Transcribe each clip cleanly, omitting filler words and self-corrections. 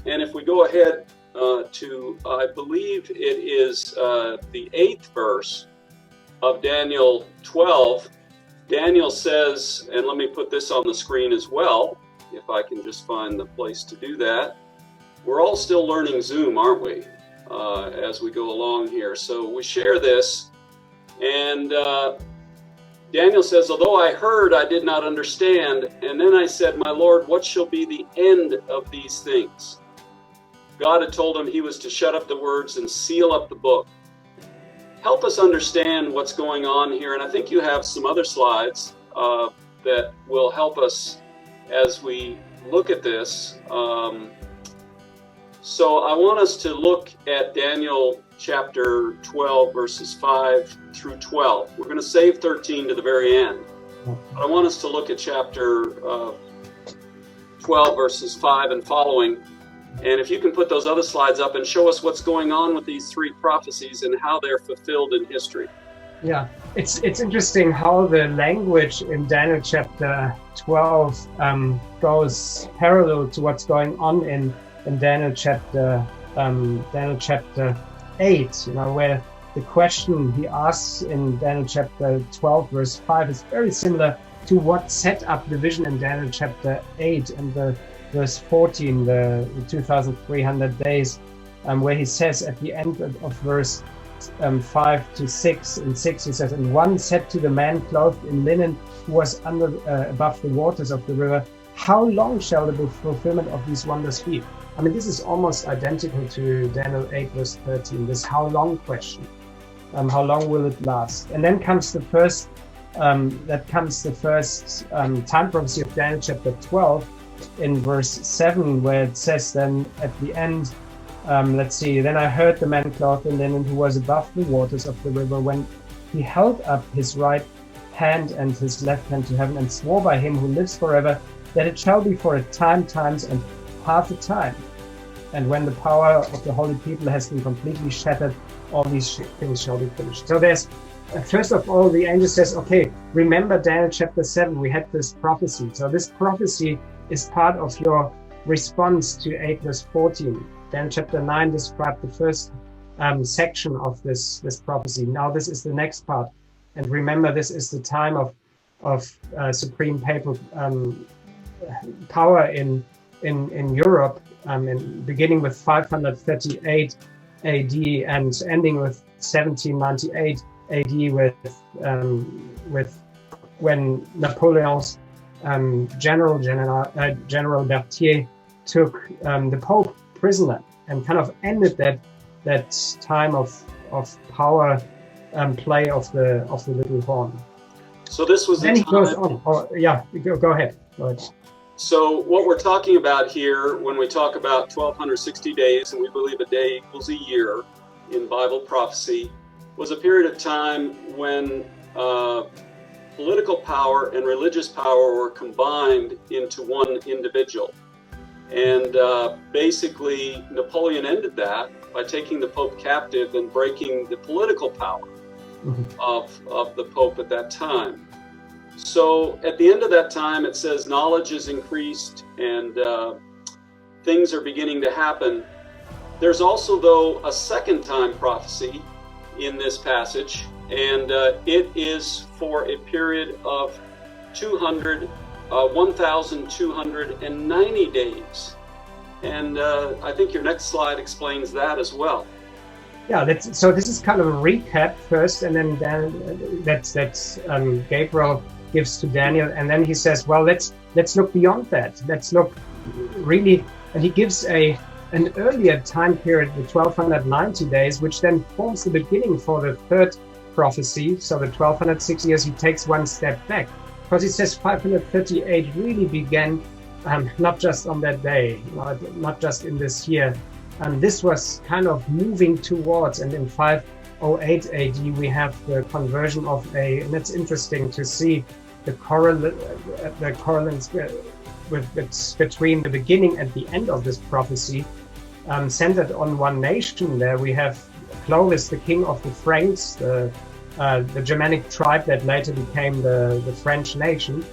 And if we go ahead to, I believe it is the 8th verse of Daniel 12, Daniel says, and let me put this on the screen as well, if I can just find the place to do that. We're all still learning Zoom, aren't we, as we go along here. So we share this, and Daniel says, although I heard, I did not understand. And then I said, my Lord, what shall be the end of these things? God had told him he was to shut up the words and seal up the book. Help us understand what's going on here. And I think you have some other slides that will help us as we look at this. So I want us to look at Daniel chapter 12, verses 5 through 12. We're going to save 13 to the very end. But I want us to look at chapter 12, verses 5 and following. And if you can put those other slides up and show us what's going on with these three prophecies and how they're fulfilled in history. Yeah, it's interesting how the language in Daniel chapter 12 goes parallel to what's going on in Daniel chapter 8, where the question he asks in Daniel chapter 12 verse 5 is very similar to what set up the vision in Daniel chapter 8 and the verse 14, the 2,300 days, where he says at the end of verse 5 to 6, in 6 he says, and one said to the man clothed in linen who was above the waters of the river, how long shall the fulfillment of these wonders be? I mean, this is almost identical to Daniel 8 verse 13, this how long question. How long will it last? And then comes the first time prophecy of Daniel chapter 12 in verse 7, where it says then at the end, then I heard the man clothed in linen who was above the waters of the river when he held up his right hand and his left hand to heaven and swore by him who lives forever that it shall be for a time, times, and half a time. And when the power of the holy people has been completely shattered, all these things shall be finished. So there's, first of all, the angel says, okay, remember Daniel chapter 7, we had this prophecy. So this prophecy is part of your response to 8 verse 14. Daniel chapter 9 described the first section of this prophecy. Now this is the next part. And remember, this is the time of supreme papal power in Europe, beginning with 538 AD and ending with 1798 AD with when Napoleon's General Berthier took the Pope prisoner and kind of ended that time of power play of the little horn. So this was. Then he goes on. Oh, yeah, go ahead. So what we're talking about here, when we talk about 1260 days, and we believe a day equals a year in Bible prophecy, was a period of time when political power and religious power were combined into one individual. And basically, Napoleon ended that by taking the Pope captive and breaking the political power of the Pope at that time. So at the end of that time, it says knowledge is increased and things are beginning to happen. There's also, though, a second time prophecy in this passage, and it is for a period of 1,290 days. And I think your next slide explains that as well. Yeah, so this is kind of a recap first, and then that's Gabriel gives to Daniel, and then he says, well, let's look beyond that. Let's look really, and he gives an earlier time period, the 1290 days, which then forms the beginning for the third prophecy. So the 1206 years, he takes one step back, because he says 538 really began not just on that day, not just in this year. And this was kind of moving towards, and in 508 AD we have the conversion of and it's interesting to see the correlations between the beginning and the end of this prophecy, centered on one nation. There we have Clovis, the king of the Franks, the Germanic tribe that later became the French nation.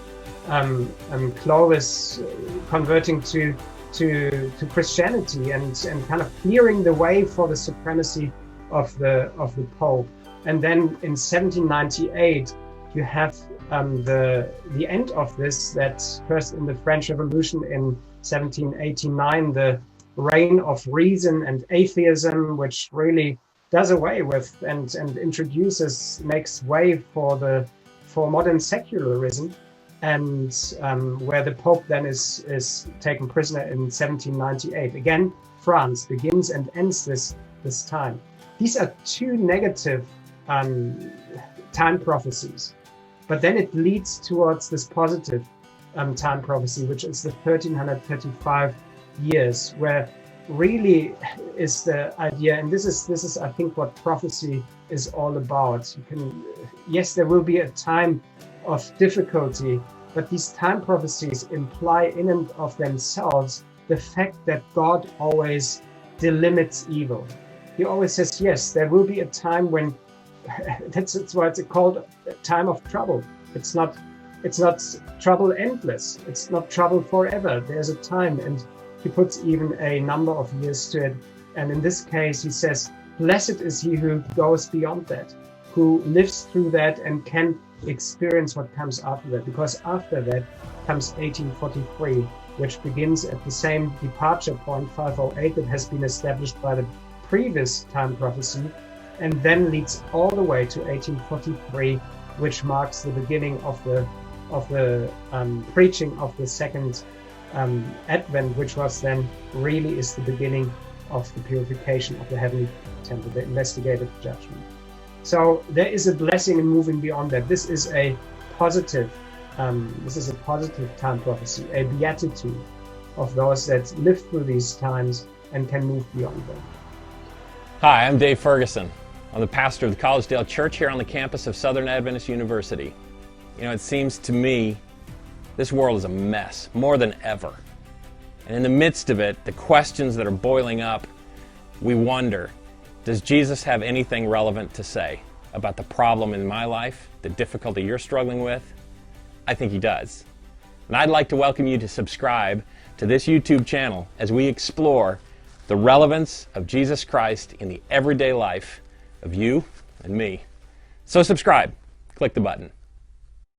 Clovis converting to to Christianity and kind of clearing the way for the supremacy of the Pope. And then in 1798, you have the end of this, that first in the French Revolution in 1789, the reign of reason and atheism, which really does away with and makes way for modern secularism, and where the Pope then is taken prisoner in 1798. Again, France begins and ends this time. These are two negative time prophecies, but then it leads towards this positive time prophecy, which is the 1335 years, where really is the idea, and this is I think what prophecy is all about. Yes, there will be a time of difficulty, but these time prophecies imply in and of themselves the fact that God always delimits evil. He always says, yes, there will be a time when that's why it's called a time of trouble. It's not trouble endless. It's not trouble forever. There's a time, and he puts even a number of years to it. And in this case, he says, blessed is he who goes beyond that, who lives through that and can experience what comes after that. Because after that comes 1843, which begins at the same departure point, 508, that has been established by the previous time prophecy, and then leads all the way to 1843, which marks the beginning of the preaching of the second Advent, which was then really is the beginning of the purification of the heavenly temple, the investigative judgment. So there is a blessing in moving beyond that. This is a positive time prophecy, a beatitude of those that live through these times and can move beyond them. Hi, I'm Dave Ferguson. I'm the pastor of the Collegedale Church here on the campus of Southern Adventist University. You know, it seems to me this world is a mess, more than ever. And in the midst of it, the questions that are boiling up, we wonder, does Jesus have anything relevant to say about the problem in my life, the difficulty you're struggling with? I think he does. And I'd like to welcome you to subscribe to this YouTube channel as we explore the relevance of Jesus Christ in the everyday life of you and me. So subscribe, click the button.